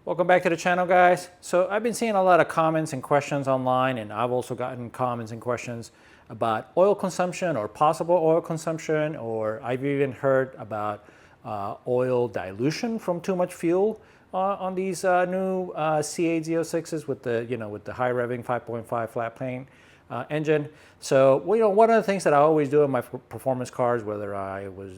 Welcome back to the channel, guys. So I've been seeing a lot of comments and questions online, and I've also gotten comments and questions about oil consumption or possible oil consumption, or I've even heard about oil dilution from too much fuel on these new C8 Z06s with the high revving 5.5 flat plane engine. So one of the things that I always do in my performance cars, whether I was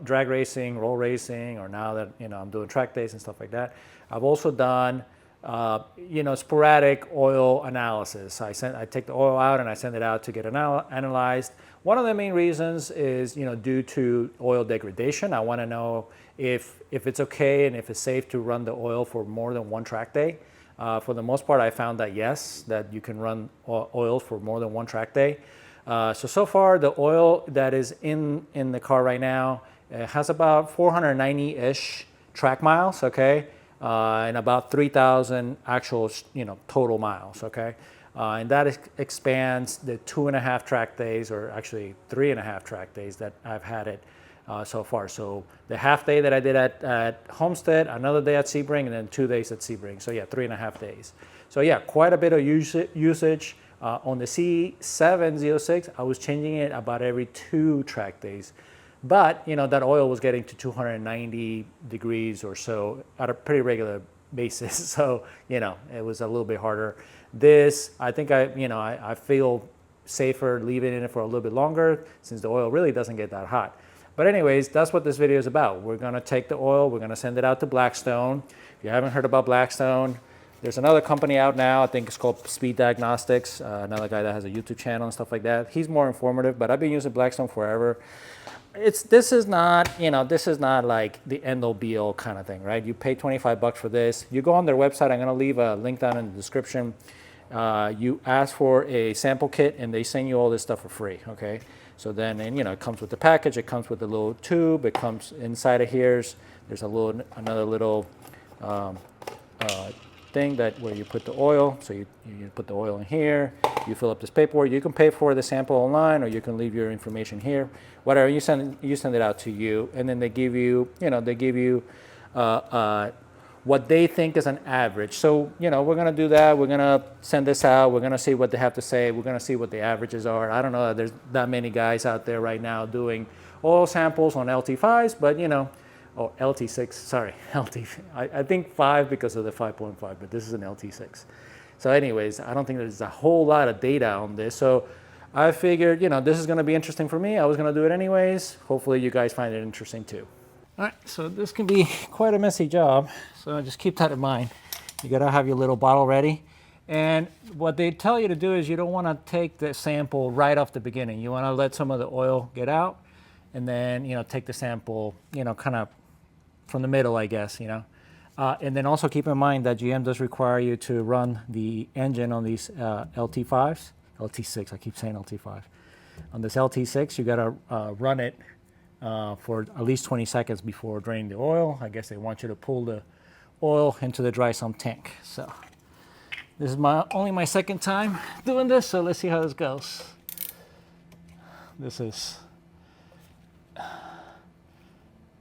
drag racing, roll racing, or now that I'm doing track days and stuff like that, I've also done sporadic oil analysis. I take the oil out and I send it out to get analyzed. One of the main reasons is due to oil degradation. I want to know if it's okay and if it's safe to run the oil for more than one track day. For the most part, I found that yes, that you can run oil for more than one track day. So far, the oil that is in the car right now has about 490-ish track miles, okay, and about 3,000 actual, total miles, okay. And that expands the 2.5 track days, or actually 3.5 track days that I've had it so far. So the half day that I did at Homestead, another day at Sebring, and then 2 days at Sebring. So yeah, 3.5 days. So yeah, quite a bit of usage. On the C7 Z06, I was changing it about every 2 track days. But that oil was getting to 290 degrees or so at a pretty regular basis. So it was a little bit harder. This, I think I feel safer leaving it for a little bit longer since the oil really doesn't get that hot. But anyways, that's what this video is about. We're gonna take the oil, we're gonna send it out to Blackstone. If you haven't heard about Blackstone, there's another company out now, I think it's called Speed Diagnostics, another guy that has a YouTube channel and stuff like that. He's more informative, but I've been using Blackstone forever. This is not like the end all be all kind of thing, right? You pay 25 bucks for this. You go on their website, I'm gonna leave a link down in the description. You ask for a sample kit and they send you all this stuff for free, okay? So then, it comes with the package, it comes with a little tube, it comes inside of here. There's another little thing where you put the oil. So you put the oil in here, you fill up this paperwork. You can pay for the sample online, or you can leave your information here. Whatever, you send it out to you, and then they give you, what they think is an average. So, we're gonna do that. We're gonna send this out. We're gonna see what they have to say. We're gonna see what the averages are. I don't know that there's that many guys out there right now doing oil samples on LT5s, but oh, LT6, sorry, I think 5 because of the 5.5, but this is an LT6. So anyways, I don't think there's a whole lot of data on this. So I figured, this is gonna be interesting for me. I was gonna do it anyways. Hopefully you guys find it interesting too. All right, so this can be quite a messy job, so just keep that in mind. You gotta have your little bottle ready. And what they tell you to do is you don't wanna take the sample right off the beginning. You wanna let some of the oil get out, and then, take the sample, kind of from the middle, I guess, And then also keep in mind that GM does require you to run the engine on these LT5s, LT6, I keep saying LT5. On this LT6, you gotta run it for at least 20 seconds before draining the oil. I guess they want you to pull the oil into the dry sump tank. So this is only my second time doing this, so let's see how this goes. This is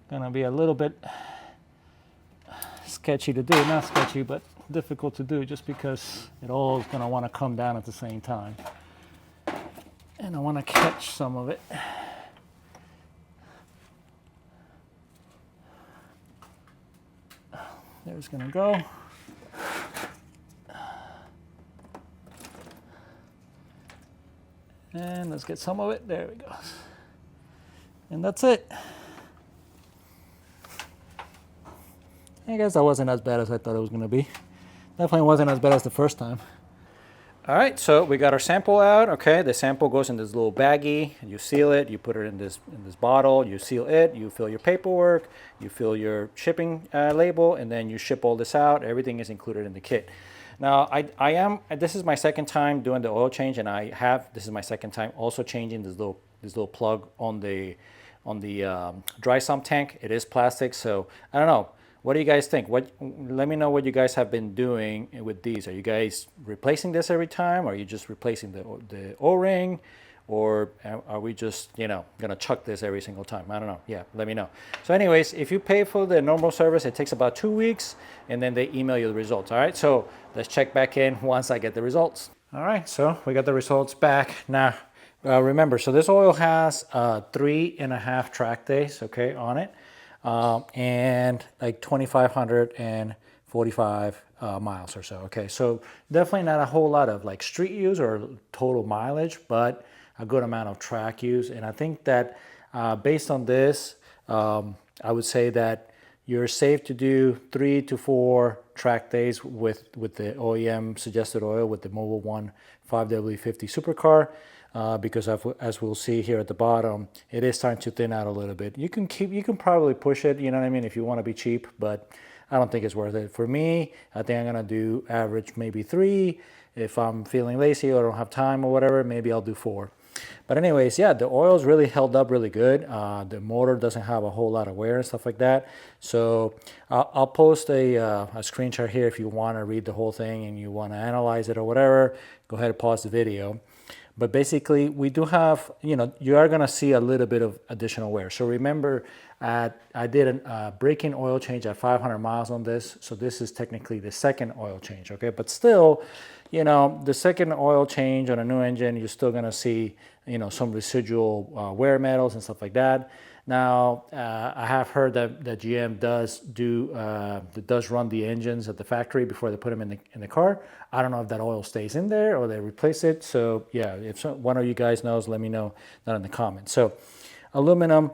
gonna be a little bit sketchy to do, not sketchy, but difficult to do just because it all is gonna wanna come down at the same time. And I wanna catch some of it. There's gonna go. And let's get some of it. There we go. And that's it. I guess that wasn't as bad as I thought it was gonna be. Definitely wasn't as bad as the first time. All right, so we got our sample out. Okay, the sample goes in this little baggie. You seal it. You put it in this bottle. You seal it. You fill your paperwork. You fill your shipping label, and then you ship all this out. Everything is included in the kit. Now, this is my second time doing the oil change, and this is my second time also changing this little plug on the dry sump tank. It is plastic, so I don't know. What do you guys think? Let me know what you guys have been doing with these. Are you guys replacing this every time? Or are you just replacing the O-ring? or are we just, you know, gonna chuck this every single time? I don't know. Yeah, let me know. So anyways, if you pay for the normal service, it takes about 2 weeks, and then they email you the results. All right, so let's check back in once I get the results. All right, so we got the results back. Now, remember, so this oil has 3.5 track days, okay, on it, and like 2,545 miles or so. Okay, so definitely not a whole lot of like street use or total mileage, but a good amount of track use. And I think that based on this, I would say that you're safe to do 3 to 4 track days with the OEM suggested oil with the Mobil 1 5w50 Supercar. Because as we'll see here at the bottom, it is starting to thin out a little bit. You can probably push it, you know what I mean, if you want to be cheap, but I don't think it's worth it. For me, I think I'm gonna do average maybe 3. If I'm feeling lazy or don't have time or whatever, maybe I'll do 4. But anyways, yeah, the oil's really held up really good. The motor doesn't have a whole lot of wear and stuff like that. So I'll post a screenshot here if you want to read the whole thing and you want to analyze it or whatever. Go ahead and pause the video. But basically, we do have, you know, you are going to see a little bit of additional wear. So remember, I did a break-in oil change at 500 miles on this. So this is technically the second oil change, okay? But still, you know, the second oil change on a new engine, you're still going to see, you know, some residual wear metals and stuff like that. Now, I have heard that GM does run the engines at the factory before they put them in the car. I don't know if that oil stays in there or they replace it. So yeah, if one of you guys knows, let me know that in the comments. So aluminum,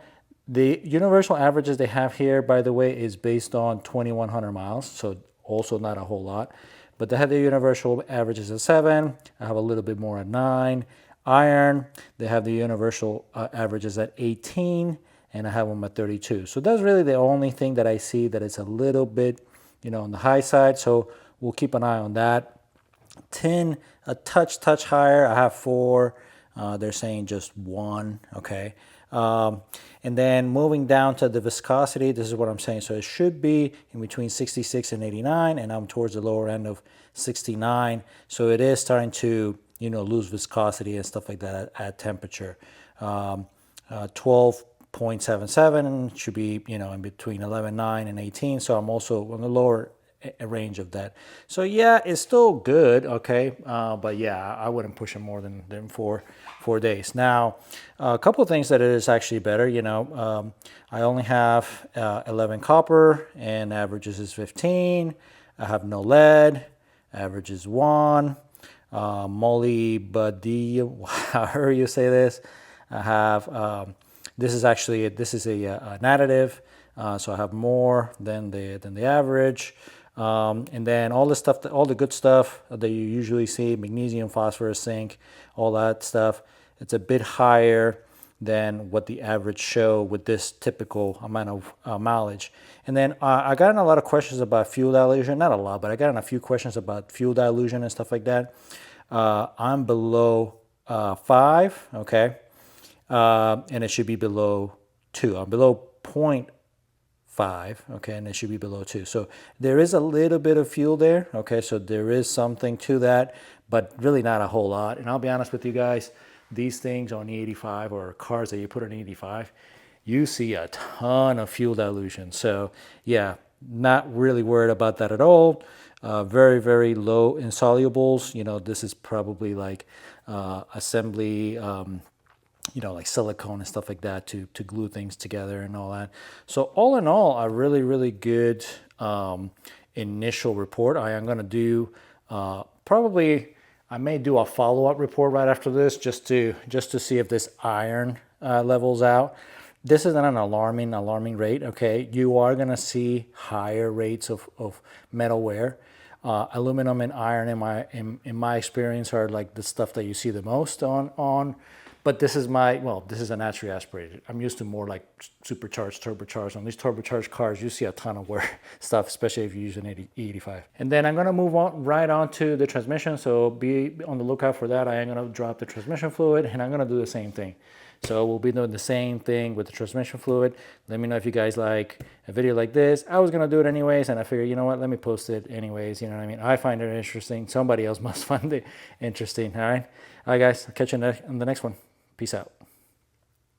the universal averages they have here, by the way, is based on 2,100 miles. So also not a whole lot, but they have the universal averages at 7. I have a little bit more at 9. Iron, they have the universal averages at 18. And I have them at 32. So that's really the only thing that I see that is a little bit, you know, on the high side. So we'll keep an eye on that. Tin, a touch higher. I have 4. They're saying just 1, okay. And then moving down to the viscosity, this is what I'm saying. So it should be in between 66 and 89, and I'm towards the lower end of 69. So it is starting to, you know, lose viscosity and stuff like that at temperature. 12.77 should be, you know, in between 11.9 and 18. So I'm also on the lower range of that. So yeah, it's still good, okay, but yeah, I wouldn't push it more than 4 days. Now, a couple of things that it is actually better, you know, I only have 11 copper and averages is 15. I have no lead, average is 1. Molybdenum, however you say this. I have this is a an additive, so I have more than the average. And then all the stuff, all the good stuff that you usually see, magnesium, phosphorus, zinc, all that stuff, it's a bit higher than what the average show with this typical amount of mileage. And then I got in a lot of questions about fuel dilution, not a lot, but I got in a few questions about fuel dilution and stuff like that. I'm below 5, okay, and it should be below 2. I'm below 0.5, okay, and it should be below 2. So there is a little bit of fuel there, okay, so there is something to that, but really not a whole lot. And I'll be honest with you guys, these things on E85 or cars that you put on E85, you see a ton of fuel dilution. So yeah, not really worried about that at all. Very, very low insolubles. You know, this is probably like assembly, you know, like silicone and stuff like that to glue things together and all that. So all in all, a really, really good initial report. I am going to do probably, I may do a follow-up report right after this just to see if this iron levels out. This is not an alarming rate, okay? You are going to see higher rates of metal wear. Aluminum and iron, in my experience, are like the stuff that you see the most on. But this is this is a naturally aspirated. I'm used to more like supercharged, turbocharged. On these turbocharged cars, you see a ton of wear stuff, especially if you use an E85. And then I'm gonna move right on to the transmission. So be on the lookout for that. I am gonna drop the transmission fluid, and I'm gonna do the same thing. So we'll be doing the same thing with the transmission fluid. Let me know if you guys like a video like this. I was gonna do it anyways, and I figured, you know what, let me post it anyways. You know what I mean? I find it interesting. Somebody else must find it interesting. All right, guys. I'll catch you in the next one. Peace out.